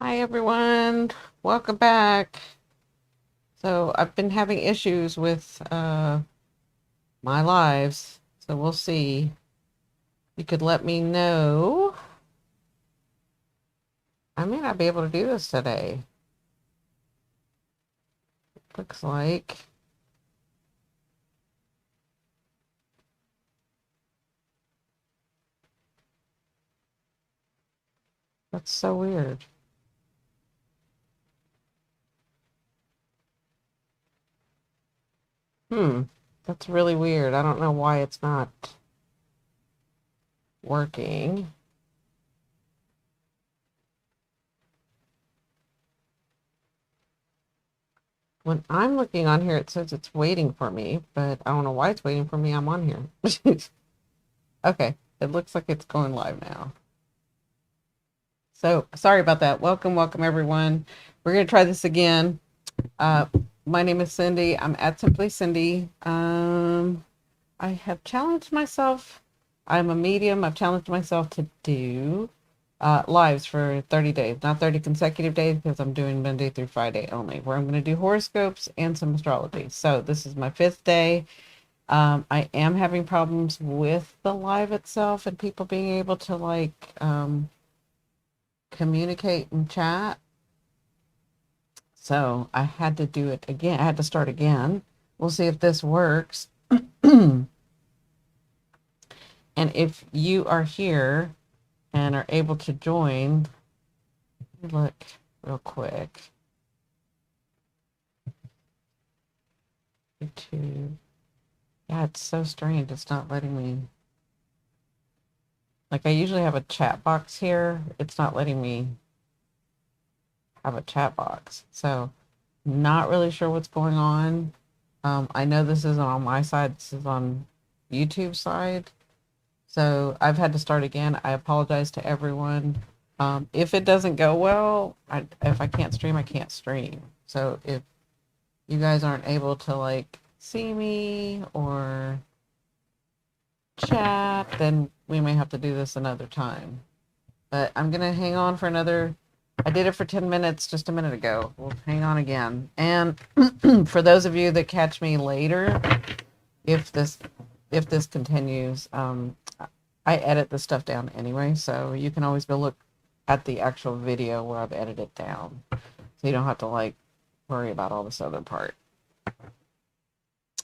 Hi everyone, welcome back. So I've been having issues with my lives, so we'll see. You could let me know. I may not be able to do this today. Looks like that's so weird. Hmm, that's really weird. I don't know why it's not working. When I'm looking on here, it says it's waiting for me, but I don't know why it's waiting for me. I'm on here. Okay, it looks like it's going live now. So sorry about that. Welcome everyone. We're gonna try this again. Uh, my name is Cindy. I'm at Simply Cindy. I have challenged myself. I'm a medium. I've challenged myself to do lives for 30 days, not 30 consecutive days, because I'm doing Monday through Friday only, where I'm going to do horoscopes and some astrology. So this is my fifth day. I am having problems with the live itself and people being able to communicate and chat. So I had to do it again. I had to start again. We'll see if this works. And if you are here and are able to join, look real quick. YouTube. Yeah, it's so strange. It's not letting me. Like I usually have a chat box here. It's not letting me have a chat box. So not really sure what's going on. I know this isn't on my side. This is on YouTube side. So I've had to start again. I apologize to everyone. If it doesn't go well, if I can't stream, I can't stream. So if you guys aren't able to see me or chat, then we may have to do this another time. But I'm gonna hang on for another. I did it for 10 minutes just a minute ago. We'll hang on again. And for those of you that catch me later, if this continues, I edit the stuff down anyway, so you can always go look at the actual video where I've edited it down. So you don't have to worry about all this other part.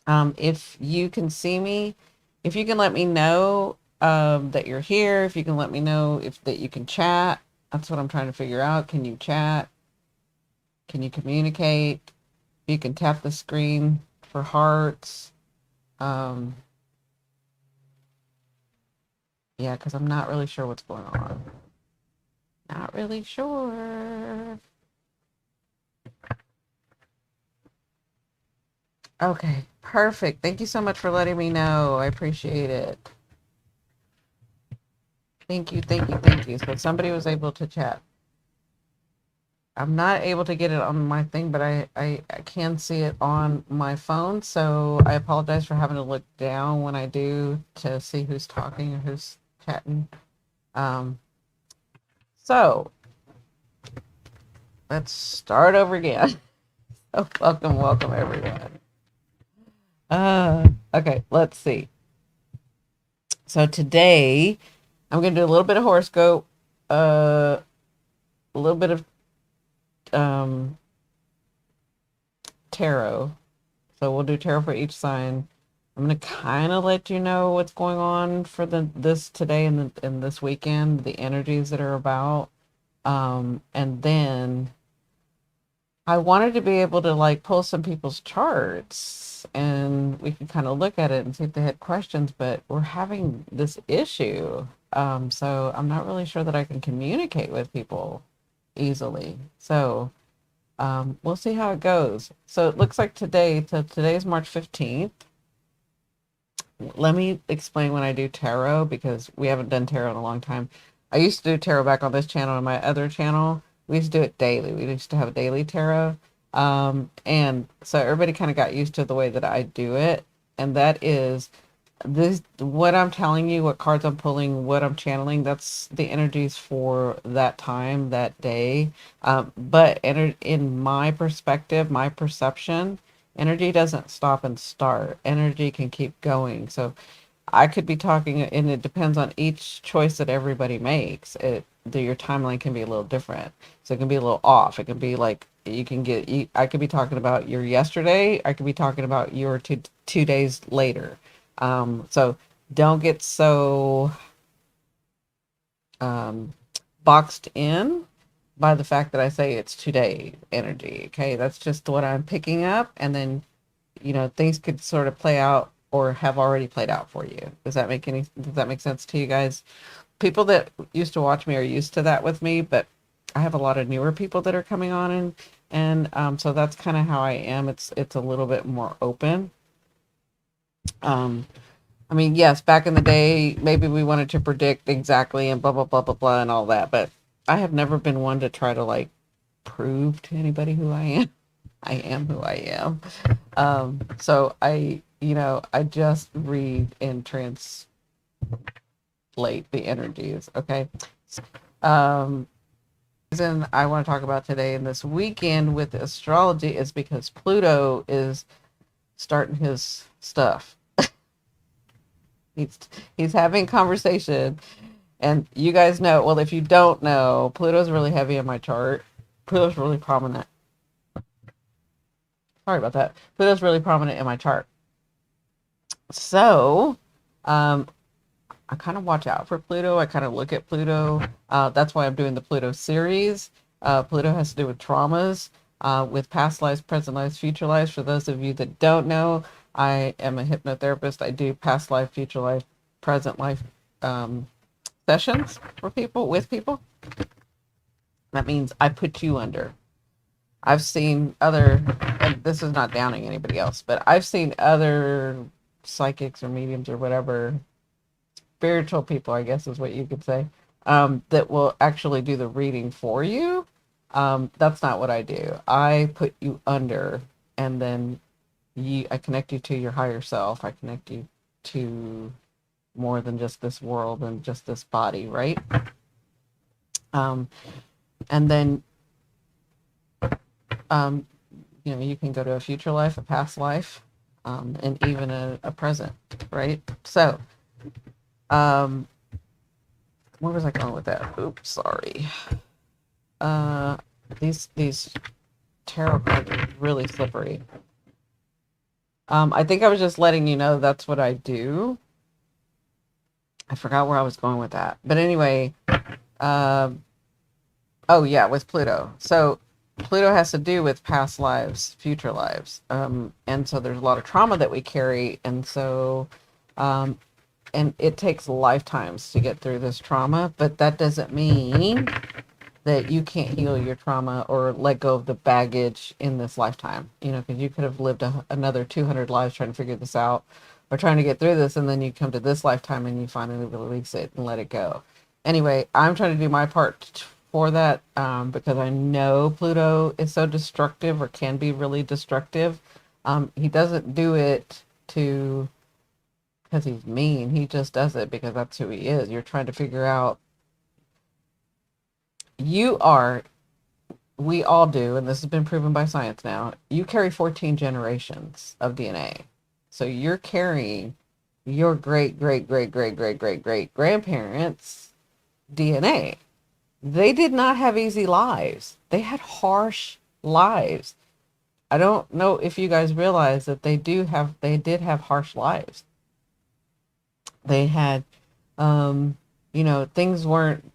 If you can see me, if you can let me know that you're here, if you can let me know if that you can chat, that's what I'm trying to figure out. Can you chat? Can you communicate? You can tap the screen for hearts. Um, yeah, because I'm not really sure what's going on. Not really sure. Okay, perfect. Thank you so much for letting me know. I appreciate it. Thank you, thank you, thank you. So somebody was able to chat. I'm not able to get it on my thing, but I can see it on my phone. So I apologize for having to look down when I do to see who's talking or who's chatting. Um, so let's start over again. So welcome everyone. Okay, let's see. So today I'm gonna do a little bit of horoscope, a little bit of um tarot. So we'll do tarot for each sign. I'm gonna kind of let you know what's going on for this today and this weekend, the energies that are about. And then I wanted to be able to pull some people's charts and we can kind of look at it and see if they had questions, but we're having this issue. So I'm not really sure that I can communicate with people easily. So we'll see how it goes. So it looks like today's March 15th. Let me explain when I do tarot because we haven't done tarot in a long time. I used to do tarot back on this channel and my other channel. We used to do it daily. We used to have a daily tarot. And so everybody kind of got used to the way that I do it. And that is This, what I'm telling you, what cards I'm pulling, what I'm channeling, that's the energies for that time, that day. But in my perspective, my perception, energy doesn't stop and start. Energy can keep going. So I could be talking, and it depends on each choice that everybody makes. Your timeline can be a little different, so it can be a little off. It can be like you can get. I could be talking about your yesterday. I could be talking about your two days later. So don't get so um, boxed in by the fact that I say it's today energy. Okay, that's just what I'm picking up, and then things could sort of play out or have already played out for you. Does that make sense to you guys? People that used to watch me are used to that with me, but I have a lot of newer people that are coming on, and so that's kind of how I am. It's a little bit more open. Um, I mean, yes, back in the day, maybe we wanted to predict exactly and blah blah blah blah blah and all that, but I have never been one to try to like prove to anybody who I am. I am who I am. So I just read and translate the energies. Okay. Um, reason I want to talk about today and this weekend with astrology is because Pluto is starting his stuff. He's he's having conversation, and you guys know. Well, if you don't know, Pluto's really heavy in my chart. Pluto's really prominent. Sorry about that. Pluto's really prominent in my chart. So, um, I kind of watch out for Pluto. I kind of look at Pluto. That's why I'm doing the Pluto series. Pluto has to do with traumas, with past lives, present lives, future lives. For those of you that don't know, I am a hypnotherapist. I do past life, future life, present life um, sessions for people, with people. That means I put you under. I've seen other, and this is not downing anybody else, but I've seen other psychics or mediums or whatever, spiritual people, I guess is what you could say, that will actually do the reading for you. That's not what I do. I put you under, and then I connect you to your higher self. I connect you to more than just this world and just this body, right? Um, and then um, you can go to a future life, a past life, and even a present, right? So, um, where was I going with that? Oops, sorry. Uh, these tarot cards are really slippery. I think I was just letting you know that's what I do. I forgot where I was going with that, but anyway, um, oh yeah, with Pluto. So Pluto has to do with past lives, future lives, and so there's a lot of trauma that we carry, and so um, and it takes lifetimes to get through this trauma, but that doesn't mean that you can't heal your trauma or let go of the baggage in this lifetime. Because you could have lived another 200 lives trying to figure this out or trying to get through this, and then you come to this lifetime and you finally release it and let it go. Anyway, I'm trying to do my part for that, because I know Pluto is so destructive, or can be really destructive. He doesn't do it to because he's mean. He just does it because that's who he is. You're trying to figure out, you are, we all do, and this has been proven by science now, you carry 14 generations of DNA. So you're carrying your great, great, great, great, great, great, great grandparents' DNA. They did not have easy lives. They had harsh lives. I don't know if you guys realize that they did have harsh lives. They had, um, things weren't,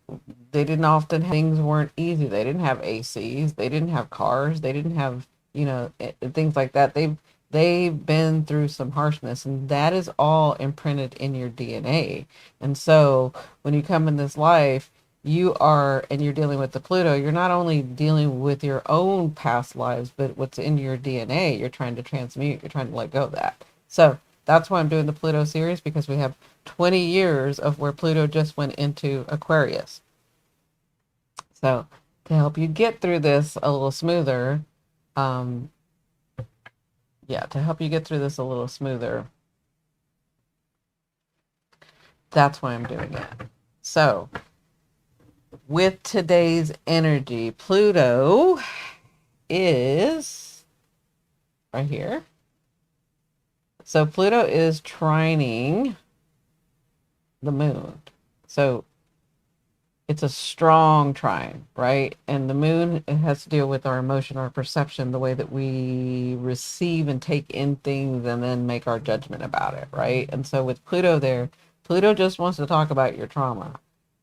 they didn't often, things weren't easy. They didn't have ACs. They didn't have cars. They didn't have, things like that. They've been through some harshness, and that is all imprinted in your DNA. And so when you come in this life, and you're dealing with the Pluto, you're not only dealing with your own past lives, but what's in your DNA, you're trying to transmute, you're trying to let go of that. So that's why I'm doing the Pluto series, because we have 20 years of where Pluto just went into Aquarius. So to help you get through this a little smoother, um, yeah, to help you get through this a little smoother, That's why I'm doing it. So, with today's energy, Pluto is right here. So, Pluto is trining the moon. So, it's a strong trine, right? And the moon, it has to deal with our emotion, our perception, the way that we receive and take in things and then make our judgment about it, right? And so with Pluto there, Pluto just wants to talk about your trauma.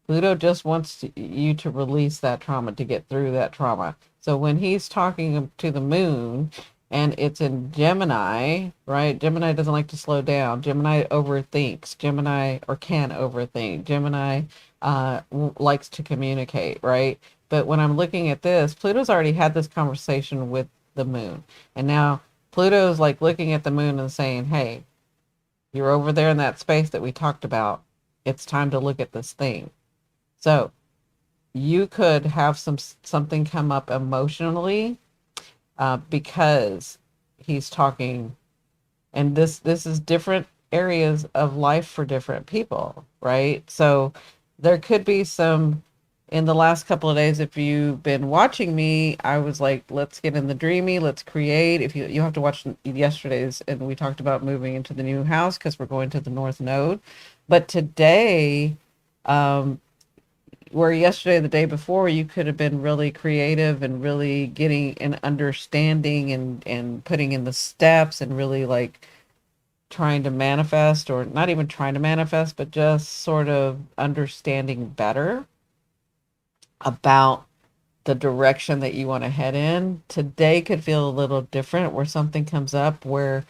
Pluto just wants you to release that trauma, to get through that trauma. So when he's talking to the moon and it's in Gemini, right? Gemini doesn't like to slow down. Gemini overthinks. Gemini, or can overthink. Gemini likes to communicate, right? But when I'm looking at this, Pluto's already had this conversation with the moon. And now Pluto's like looking at the moon and saying, hey, you're over there in that space that we talked about. It's time to look at this thing. So you could have something come up emotionally because he's talking, and this is different areas of life for different people, right? So there could be some in the last couple of days. If you've been watching me, I was like, let's get in the dreamy, let's create. If you have to watch yesterday's, and we talked about moving into the new house because we're going to the north node. But today, where yesterday, the day before, you could have been really creative and really getting an understanding and putting in the steps and really like trying to manifest, or not even trying to manifest, but just sort of understanding better about the direction that you want to head in. Today could feel a little different, where something comes up where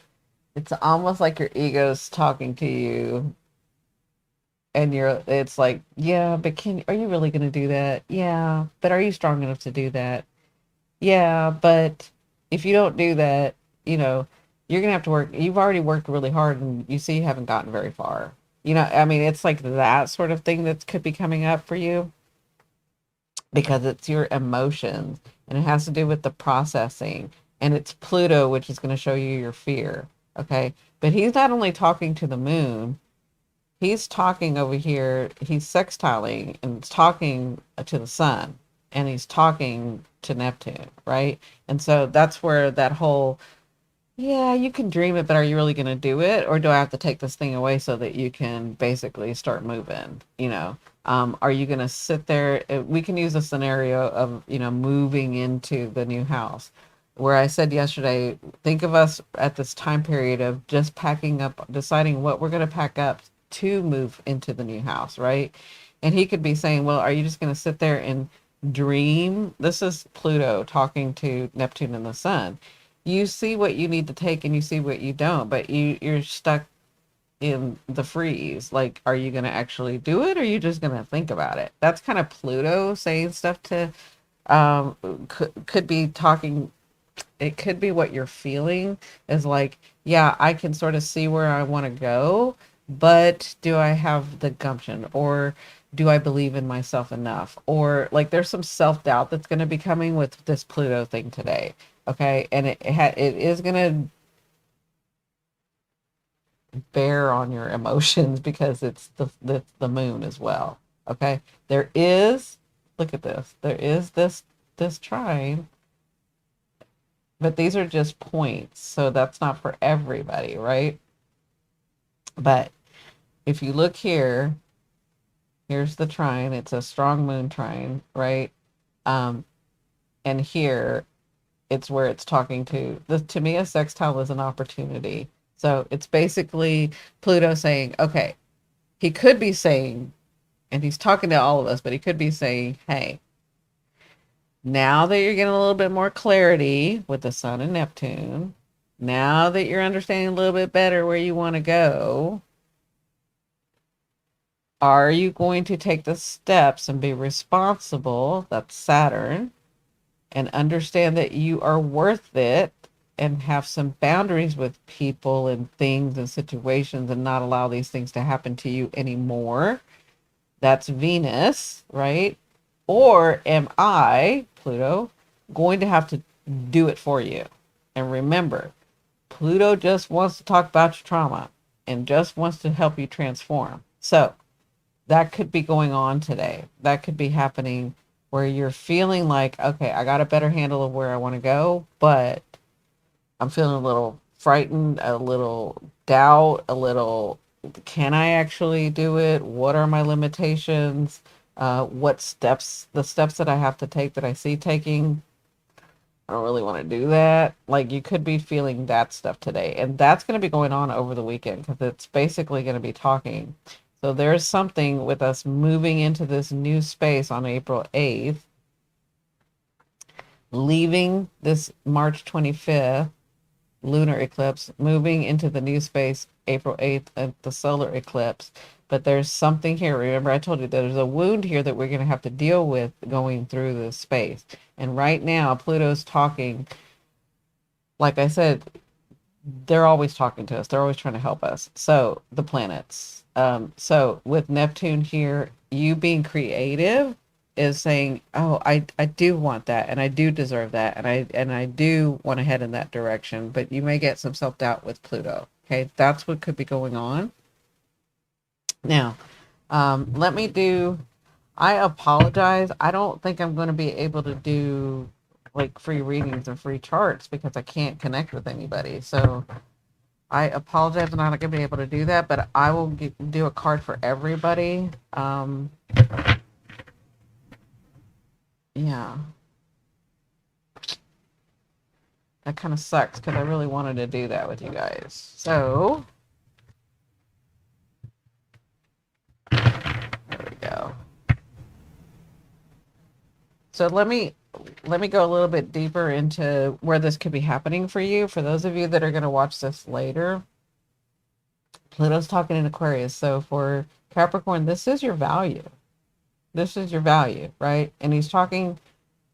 it's almost like your ego's talking to you, and it's like, yeah, but are you really going to do that? Yeah, but are you strong enough to do that? Yeah, but if you don't do that, you know, you're gonna have to work. You've already worked really hard, and you see you haven't gotten very far. I mean, it's like that sort of thing that could be coming up for you because it's your emotions and it has to do with the processing. And it's Pluto, which is going to show you your fear. Okay. But he's not only talking to the moon, he's talking over here, he's sextiling and talking to the sun, and he's talking to Neptune, right? And so that's where that whole, yeah, you can dream it, but are you really going to do it? Or do I have to take this thing away so that you can basically start moving? Are you going to sit there? We can use a scenario of, moving into the new house, where I said yesterday, think of us at this time period of just packing up, deciding what we're going to pack up to move into the new house, right? And he could be saying, well, are you just going to sit there and dream? This is Pluto talking to Neptune and the sun. You see what you need to take and you see what you don't, but you're stuck in the freeze. Like, are you going to actually do it, or are you just going to think about it? That's kind of Pluto saying stuff to, could be talking. It could be what you're feeling is like, yeah, I can sort of see where I want to go, but do I have the gumption, or do I believe in myself enough? Or like there's some self-doubt that's going to be coming with this Pluto thing today. Okay. And it is going to bear on your emotions because it's the moon as well. Okay. There is, look at this. There is this trine, but these are just points. So that's not for everybody, right? But if you look here, here's the trine. It's a strong moon trine, right? Um, and here it's where it's talking to me, a sextile is an opportunity. So it's basically Pluto saying, okay, he could be saying, and he's talking to all of us, but he could be saying, hey, now that you're getting a little bit more clarity with the sun and Neptune, now that you're understanding a little bit better where you want to go, are you going to take the steps and be responsible? That's Saturn, and understand that you are worth it, and have some boundaries with people and things and situations, and not allow these things to happen to you anymore. That's Venus, right? Or am I, Pluto, going to have to do it for you? And remember, Pluto just wants to talk about your trauma and just wants to help you transform. So That could be going on today. That could be happening where you're feeling like, okay, I got a better handle of where I want to go, but I'm feeling a little frightened, a little doubt, a little, can I actually do it? What are my limitations? What steps, the steps that I have to take that I see taking, I don't really want to do that. Like you could be feeling that stuff today. And that's going to be going on over the weekend because it's basically going to be talking. So there's something with us moving into this new space on April 8th, leaving this March 25th lunar eclipse, moving into the new space April 8th at the solar eclipse. But there's something here. Remember, I told you there's a wound here that we're going to have to deal with going through this space. And right now, Pluto's talking, like I said, they're always talking to us. They're always trying to help us. So the planets. So with Neptune here, you being creative is saying, "Oh, I do want that, and I do deserve that, and I do want to head in that direction." But you may get some self doubt with Pluto. Okay, that's what could be going on. Now, let me do. I apologize. I don't think I'm going to be able to do like free readings and free charts because I can't connect with anybody. So I apologize. I'm not going to be able to do that, but I will do a card for everybody. Yeah, that kind of sucks because I really wanted to do that with you guys. So there we go. So let me go a little bit deeper into where this could be happening for you. For those of you that are going to watch this later, Pluto's talking in Aquarius. So for Capricorn, this is your value. This is your value, right? And he's talking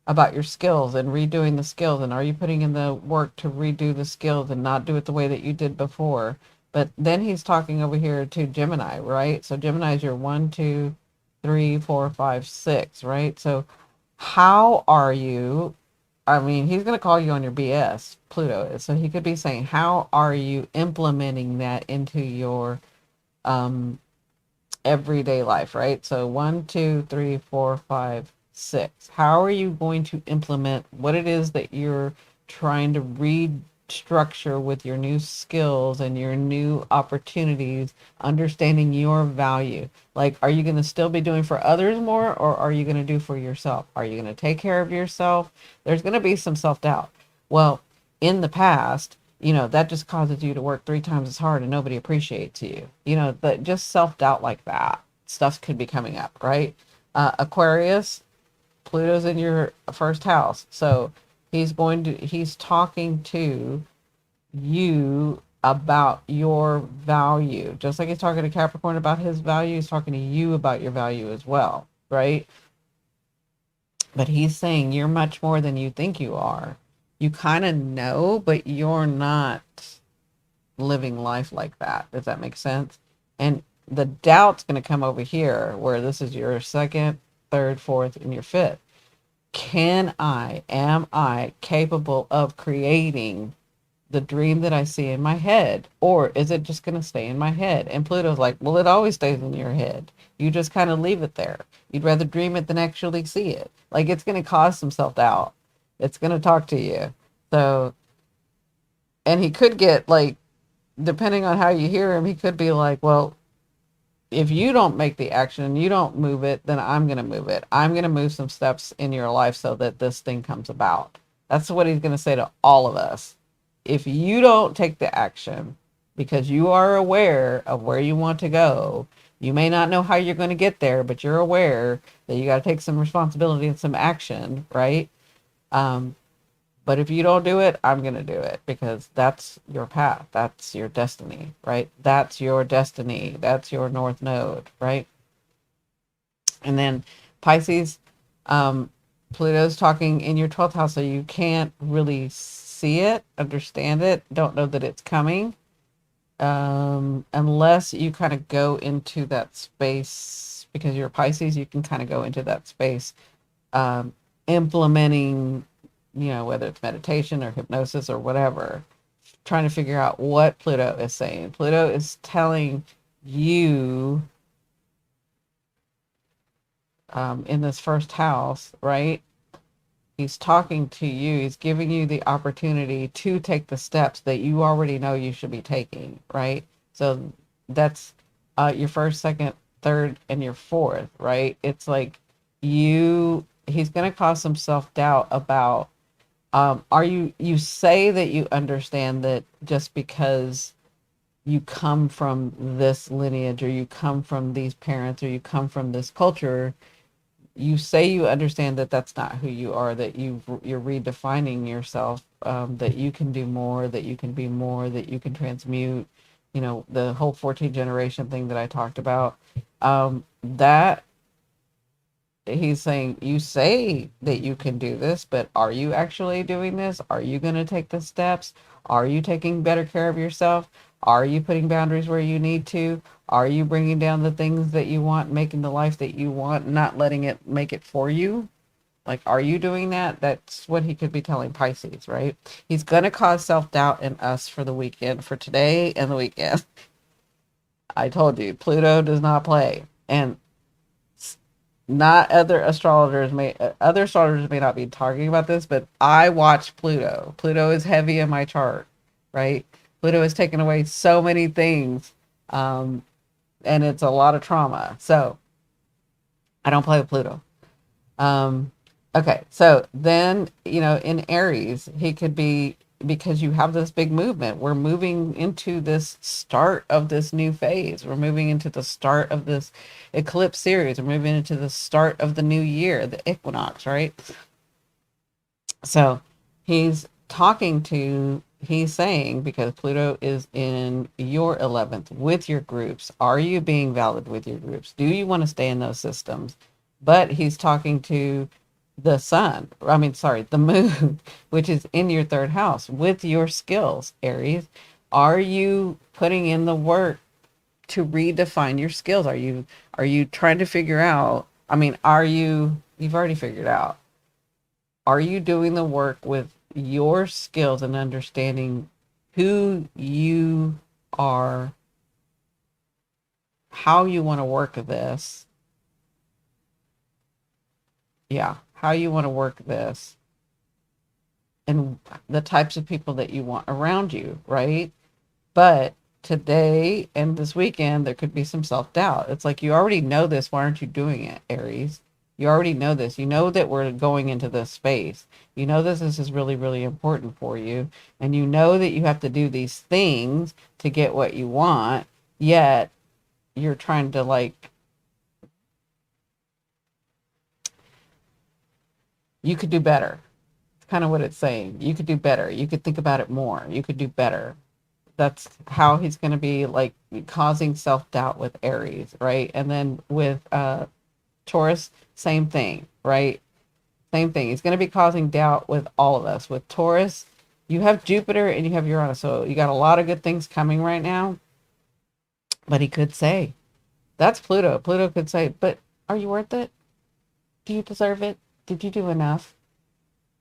about your skills and redoing the skills. And are you putting in the work to redo the skills and not do it the way that you did before? But then he's talking over here to Gemini, right? So Gemini is your 1, 2, 3, 4, 5, 6, right? So how are you? I mean, he's going to call you on your BS, Pluto is. So he could be saying, how are you implementing that into your um, everyday life, right? So 1, 2, 3, 4, 5, 6. How are you going to implement what it is that you're trying to restructure with your new skills and your new opportunities, understanding your value? Like, are you going to still be doing for others more, or are you going to do for yourself? Are you going to take care of yourself? There's going to be some self-doubt. Well, in the past, that just causes you to work 3 times as hard and nobody appreciates you. That just self-doubt like that stuff could be coming up, right? Aquarius, Pluto's in your first house. So he's talking to you about your value. Just like he's talking to Capricorn about his value, he's talking to you about your value as well, right? But he's saying you're much more than you think you are. You kind of know, but you're not living life like that. Does that make sense? And the doubt's going to come over here where this is your second, third, fourth, and your fifth. Am I capable of creating the dream that I see in my head? Or is it just going to stay in my head? And Pluto's like, well, it always stays in your head. You just kind of leave it there. You'd rather dream it than actually see it. Like it's going to cause some self doubt. It's going to talk to you. So, and he could get like, depending on how you hear him, he could be like, well, if you don't make the action, you don't move it, then I'm going to move it. I'm going to move some steps in your life so that this thing comes about. That's what he's going to say to all of us. If you don't take the action because you are aware of where you want to go, you may not know how you're going to get there, but you're aware that you got to take some responsibility and some action, right? But if you don't do it, I'm going to do it because that's your path. That's your destiny, right? That's your destiny. That's your North Node, right? And then Pisces, Pluto's talking in your 12th house, so you can't really see it, understand it, don't know that it's coming, unless you kind of go into that space because you're Pisces, you can kind of go into that space, implementing, whether it's meditation or hypnosis or whatever, trying to figure out what Pluto is saying. Pluto is telling you in this first house, right? He's talking to you. He's giving you the opportunity to take the steps that you already know you should be taking, right? So that's your first, second, third, and your fourth, right? It's like he's going to cause some self doubt about, you say that you understand that just because you come from this lineage or you come from these parents or you come from this culture, you say you understand that that's not who you are, that you're redefining yourself, that you can do more, that you can be more, that you can transmute, the whole 14 generation thing that I talked about. That he's saying, you say that you can do this, but are you actually doing this? Are you going to take the steps? Are you taking better care of yourself? Are you putting boundaries where you need to? Are you bringing down the things that you want, making the life that you want, not letting it make it for you? Like, are you doing that? That's what he could be telling Pisces, right? He's going to cause self-doubt in us for the weekend, for today and the weekend. I told you, Pluto does not play. And not other astrologers may not be talking about this, but I watch Pluto. Pluto is heavy in my chart, right? Pluto has taken away so many things, um, and it's a lot of trauma. So I don't play with Pluto. Um, okay, so then, in Aries, he could be, because you have this big movement. We're moving into this start of this new phase. We're moving into the start of this eclipse series. We're moving into the start of the new year, the equinox, right? So he's saying, because Pluto is in your 11th with your groups, are you being valid with your groups? Do you want to stay in those systems? But he's talking to the sun, I mean, sorry, the moon, which is in your third house with your skills, Aries. Are you putting in the work to redefine your skills? Are you trying to figure out, I mean, you've already figured out, are you doing the work with your skills and understanding who you are, how you want to work this? Yeah, how you want to work this, and the types of people that you want around you, right? But today and this weekend, there could be some self doubt. It's like, you already know this. Why aren't you doing it, Aries? You already know this. You know that we're going into this space. You know this is really, really important for you. And you know that you have to do these things to get what you want. Yet you're trying to, like, you could do better. It's kind of what it's saying. You could do better. You could think about it more. You could do better. That's how he's going to be, like, causing self-doubt with Aries, right? And then with Taurus, same thing, right? Same thing. He's going to be causing doubt with all of us. With Taurus, you have Jupiter and you have Uranus, so you got a lot of good things coming right now. But he could say, that's Pluto. Pluto could say, but are you worth it? Do you deserve it? Did you do enough?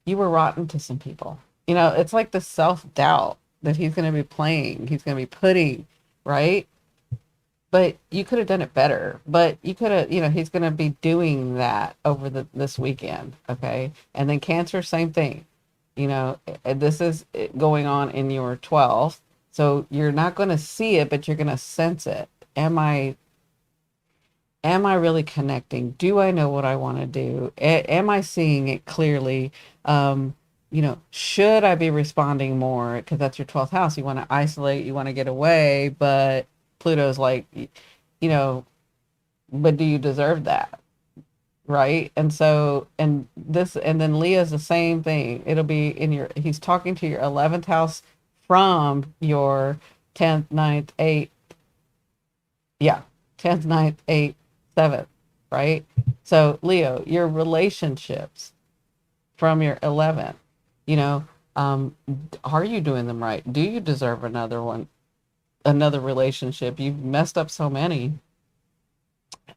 You were rotten to some people. It's like the self-doubt that he's going to be playing. He's going to be putting, right? But you could have done it better. But you could have, he's going to be doing that over this weekend. Okay. And then Cancer, same thing. This is going on in your 12th. So you're not going to see it, but you're going to sense it. Am I really connecting? Do I know what I want to do? Am I seeing it clearly? Should I be responding more? Because that's your 12th house. You want to isolate, you want to get away, but Pluto's like, but do you deserve that? Right? And so, and then Leah's the same thing. It'll be he's talking to your 11th house from your 10th, ninth, 8th. Yeah, 10th, ninth, 8th, 7th, right? So, Leo, your relationships from your 11th, you know, um, are you doing them right? Do you deserve another one, another relationship? You've messed up so many.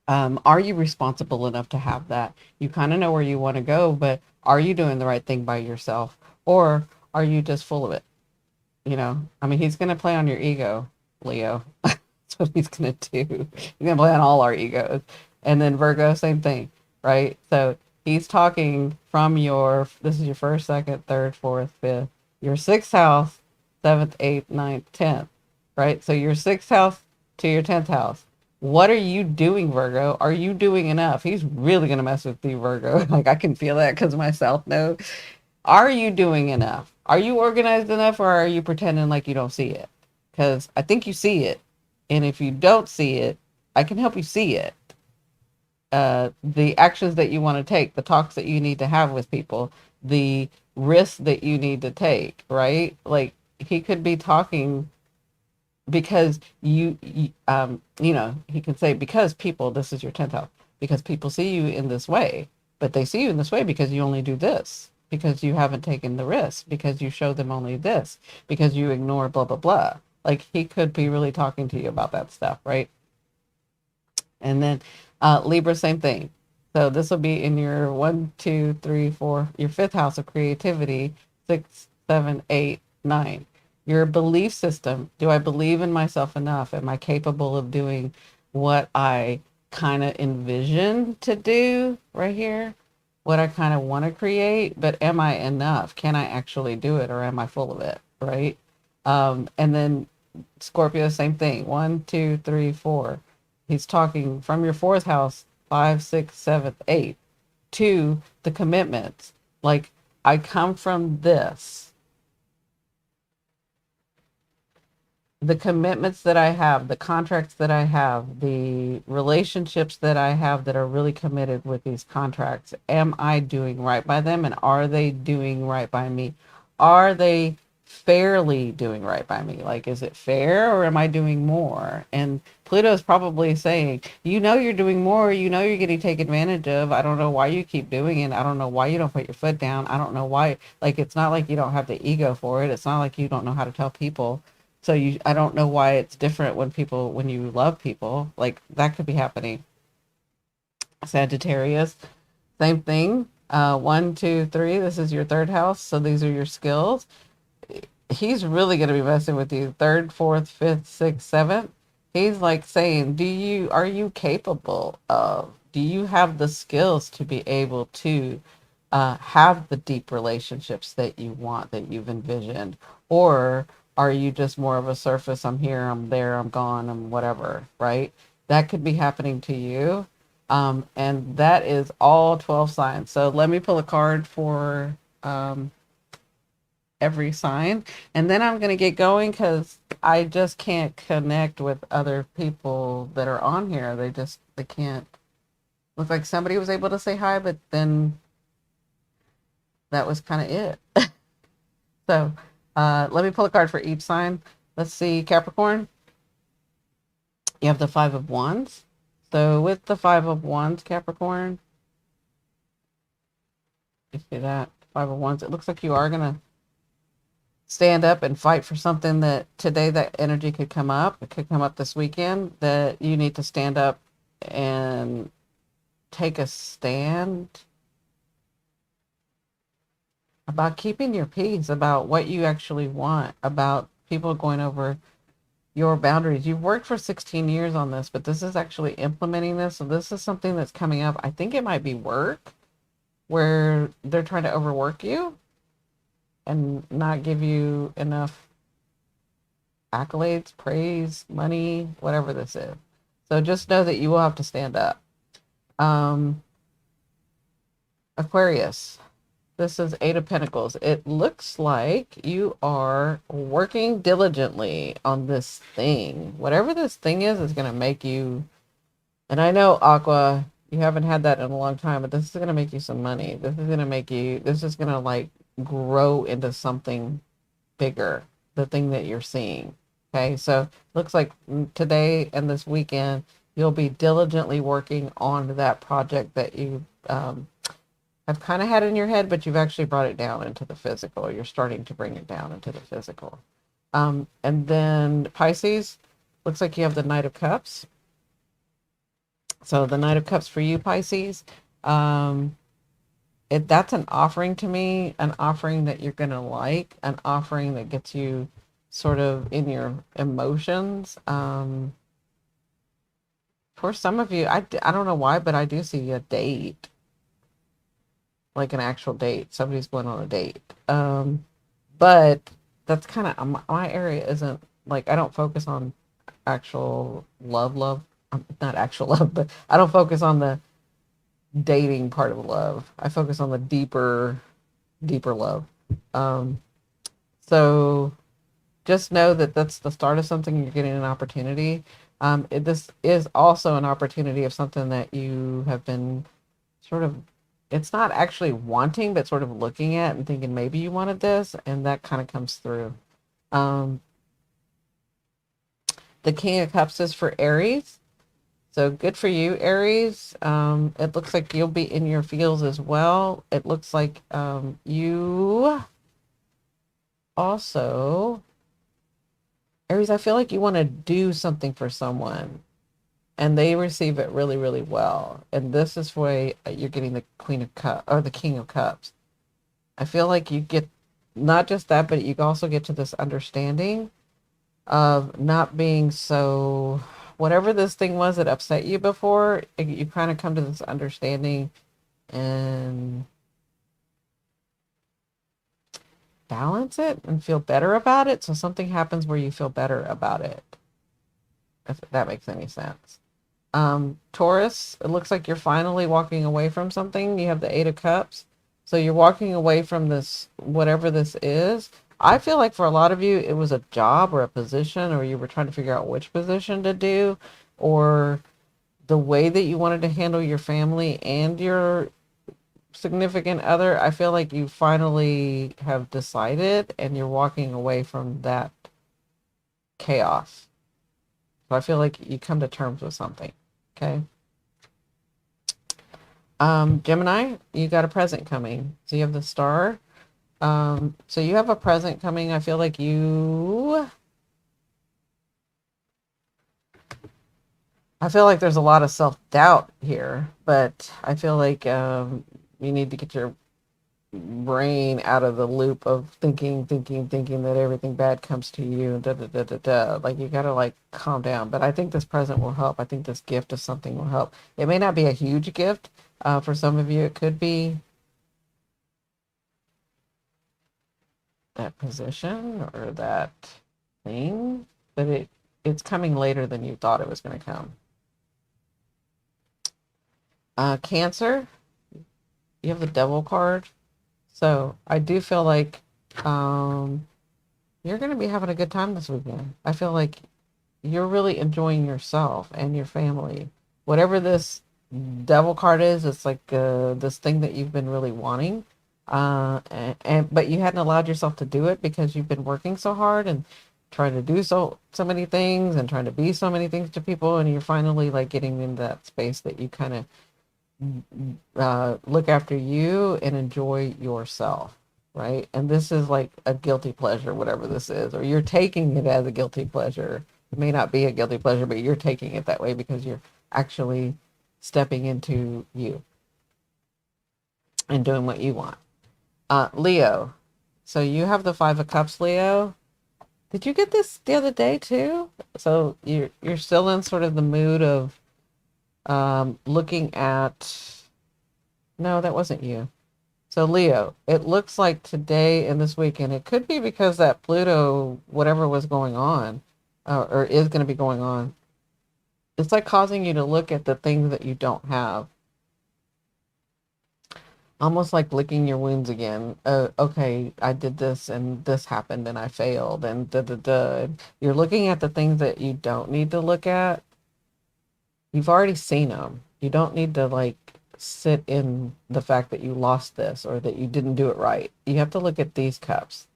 Are you responsible enough to have that? You kind of know where you want to go, but are you doing the right thing by yourself? Or are you just full of it? I mean, he's going to play on your ego, Leo. That's what he's going to do. He's going to play on all our egos. And then Virgo, same thing. right? So he's talking from your, this is your first, second, third, fourth, fifth, your sixth house, seventh, eighth, ninth, 10th, right? So your sixth house to your 10th house. What are you doing, Virgo? Are you doing enough? He's really going to mess with you, Virgo. Like I can feel that because myself know. Are you doing enough? Are you organized enough or are you pretending like you don't see it? Because I think you see it. And if you don't see it, I can help you see it. The actions that you want to take, the talks that you need to have with people, the risks that you need to take, right? Like he could be talking because he can say because people, this is your 10th house, because people see you in this way, but they see you in this way because you only do this, because you haven't taken the risk, because you show them only this, because you ignore blah blah blah. Like he could be really talking to you about that stuff, right? And then Libra, same thing. So this will be in your one, two, three, four, your fifth house of creativity, six, seven, eight, nine. Your belief system. Do I believe in myself enough? Am I capable of doing what I kind of envision to do right here? What I kind of want to create, but am I enough? Can I actually do it or am I full of it? Right. And then Scorpio, same thing. One, two, three, four. He's talking from your fourth house, five, six, seventh, eight, to the commitments. Like, I come from this. The commitments that I have, the contracts that I have, the relationships that I have that are really committed with these contracts. Am I doing right by them? And are they doing right by me? Are they fairly doing right by me? Like, is it fair or am I doing more? And Pluto's probably saying, you know, you're doing more. You know, you're getting taken advantage of. I don't know why you keep doing it. I don't know why you don't put your foot down. I don't know why. Like, it's not like you don't have the ego for it. It's not like you don't know how to tell people. So I don't know why it's different when you love people, like that could be happening. Sagittarius, same thing. One, two, three. This is your third house. So these are your skills. He's really going to be messing with you. Third, fourth, fifth, sixth, seventh. He's like saying, are you capable of, do you have the skills to be able to have the deep relationships that you want, that you've envisioned? Or are you just more of a surface? I'm here, I'm there, I'm gone, I'm whatever, right? That could be happening to you. And that is all 12 signs. So let me pull a card for every sign. And then I'm going to get going because I just can't connect with other people that are on here. They can't. Look like somebody was able to say hi, but then that was kind of it. So let me pull a card for each sign. Let's see, Capricorn. You have the Five of Wands. So with the Five of Wands, Capricorn, you see that? Five of Wands. It looks like you are going to stand up and fight for something that today that energy could come up. It could come up this weekend that you need to stand up and take a stand about keeping your peace, about what you actually want, about people going over your boundaries. You've worked for 16 years on this, but this is actually implementing this. So this is something that's coming up. I think it might be work where they're trying to overwork you and not give you enough accolades, praise, money, whatever this is. So just know that you will have to stand up. Aquarius, this is Eight of Pentacles. It looks like you are working diligently on this thing. Whatever this thing is going to make you, and I know Aqua, you haven't had that in a long time, but this is going to make you some money. This is going to like grow into something bigger, the thing that you're seeing. Okay, so looks like today and this weekend, you'll be diligently working on that project that you have kind of had in your head, but you've actually brought it down into the physical. You're starting to bring it down into the physical. And then Pisces, looks like you have the Knight of Cups. So the Knight of Cups for you, Pisces, that's an offering to me, an offering that you're going to like, an offering that gets you sort of in your emotions. For some of you, I don't know why, but I do see a date. like an actual date. Somebody's going on a date. But that's kind of my area isn't like I don't focus on actual love, not actual love, but I don't focus on the dating part of love. I focus on the deeper love. Um, so just know that that's the start of something. You're getting an opportunity. This is also an opportunity of something that you have been sort of, it's not actually wanting, but sort of looking at and thinking maybe you wanted this, and that kind of comes through. Um, the King of Cups is for Aries. So good for you, Aries. It looks like you'll be in your feels as well. It looks like you also, Aries, I feel like you want to do something for someone and they receive it really, really well. And this is why you're getting the Queen of Cups or the King of Cups. I feel like you get not just that, but you also get to this understanding of not being so, whatever this thing was that upset you before, you kind of come to this understanding and balance it and feel better about it. So something happens where you feel better about it, if that makes any sense. Taurus, it looks like you're finally walking away from something. You have the Eight of Cups. So you're walking away from this, whatever this is. I feel like for a lot of you, it was a job or a position, or you were trying to figure out which position to do, or the way that you wanted to handle your family and your significant other. I feel like you finally have decided and you're walking away from that chaos. So I feel like you come to terms with something. Okay. Gemini, you got a present coming. So you have the star. So you have a present coming. I feel like I feel like there's a lot of self-doubt here, but I feel like you need to get your brain out of the loop of thinking that everything bad comes to you and da da da da da. Like you gotta like calm down. But I think this present will help. I think this gift of something will help. It may not be a huge gift. For some of you, it could be that position or that thing, but it's coming later than you thought it was going to come. Cancer, you have the Devil card. So I do feel like um, you're going to be having a good time this weekend. I feel like you're really enjoying yourself and your family. Whatever this Devil card is, it's like this thing that you've been really wanting. But you hadn't allowed yourself to do it because you've been working so hard and trying to do so many things and trying to be so many things to people, and you're finally like getting in that space that you kind of look after you and enjoy yourself, right? And this is like a guilty pleasure, whatever this is, or you're taking it as a guilty pleasure. It may not be a guilty pleasure, but you're taking it that way because you're actually stepping into you and doing what you want. Leo. So you have the Five of Cups, Leo. Did you get this the other day too? So you're still in sort of the mood of looking at. No, that wasn't you. So Leo, it looks like today and this weekend, it could be because that Pluto, whatever was going on, or is going to be going on, it's like causing you to look at the things that you don't have. Almost like licking your wounds again. Okay, I did this and this happened and I failed and da da da. You're looking at the things that you don't need to look at. You've already seen them. You don't need to like sit in the fact that you lost this or that you didn't do it right. You have to look at these cups.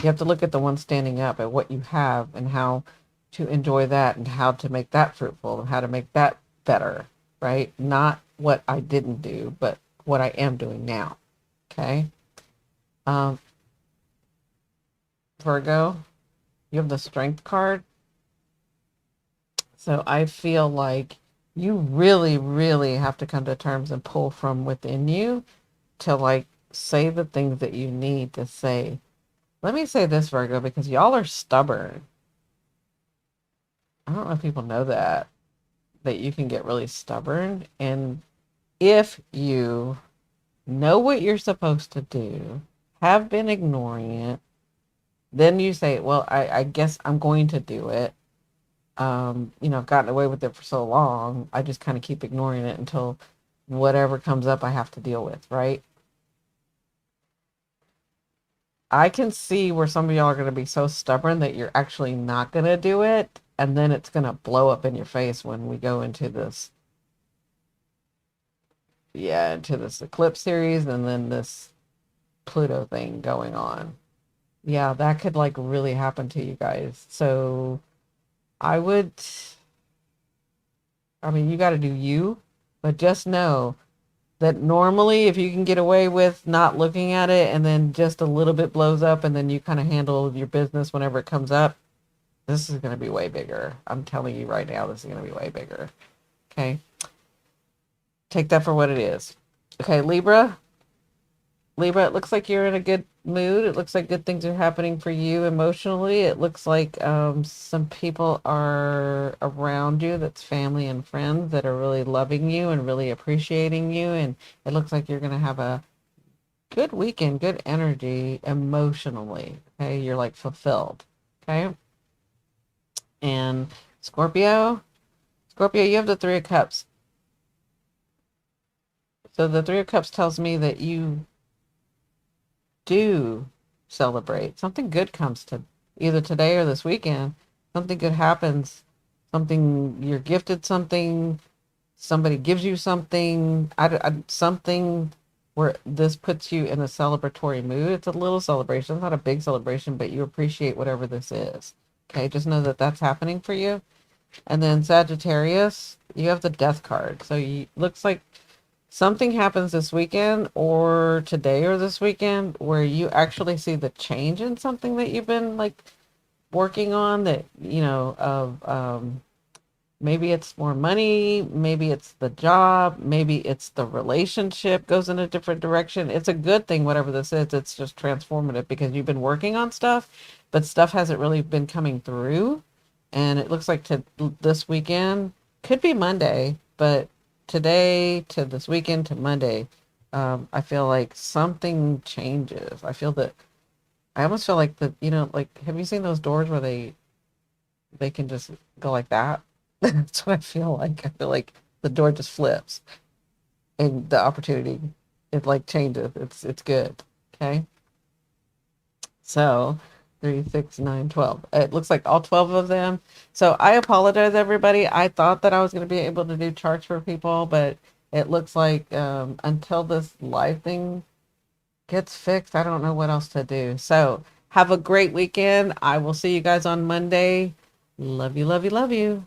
You have to look at the one standing up, at what you have and how to enjoy that and how to make that fruitful and how to make that better, right? Not what I didn't do, but what I am doing now. Okay. Um, Virgo, you have the Strength card. So I feel like you really, really have to come to terms and pull from within you to like say the things that you need to say. Let me say this, Virgo, because y'all are stubborn. I don't know if people know that you can get really stubborn. And if you know what you're supposed to do, have been ignoring it. Then you say, well, I guess I'm going to do it. I've gotten away with it for so long. I just kind of keep ignoring it until whatever comes up I have to deal with, right? I can see where some of y'all are going to be so stubborn that you're actually not going to do it. And then it's going to blow up in your face when we go into this, yeah, into this eclipse series and then this Pluto thing going on. Yeah, that could like really happen to you guys. So I would, I mean, you got to do you, but just know that normally if you can get away with not looking at it and then just a little bit blows up and then you kind of handle your business whenever it comes up, this is going to be way bigger. I'm telling you right now, this is going to be way bigger. Okay. Take that for what it is. Okay, Libra. Libra, it looks like you're in a good mood. It looks like good things are happening for you emotionally. It looks like some people are around you that's family and friends that are really loving you and really appreciating you. And it looks like you're going to have a good weekend, good energy emotionally. Okay, you're like fulfilled. Okay, and Scorpio, Scorpio, you have the Three of Cups. So the Three of Cups tells me that you do celebrate. Something good comes to either today or this weekend. Something good happens. Something you're gifted something. Somebody gives you something. Something where this puts you in a celebratory mood. It's a little celebration. It's not a big celebration, but you appreciate whatever this is. Okay, just know that that's happening for you. And then Sagittarius, you have the Death card. So you looks like something happens this weekend or today or this weekend where you actually see the change in something that you've been like working on that, of maybe it's more money, maybe it's the job, maybe it's the relationship goes in a different direction. It's a good thing, whatever this is. It's just transformative because you've been working on stuff, but stuff hasn't really been coming through. And it looks like to this weekend could be Monday, but today to this weekend to Monday, I feel like something changes. I almost feel like like have you seen those doors where they can just go like that? That's what I feel like. I feel like the door just flips and the opportunity it like changes. It's good. Okay. So 3, 6, 9, 12. It looks like all 12 of them. So I apologize, everybody. I thought that I was going to be able to do charts for people, but it looks like until this live thing gets fixed, I don't know what else to do. So have a great weekend. I will see you guys on Monday. Love you, love you, love you.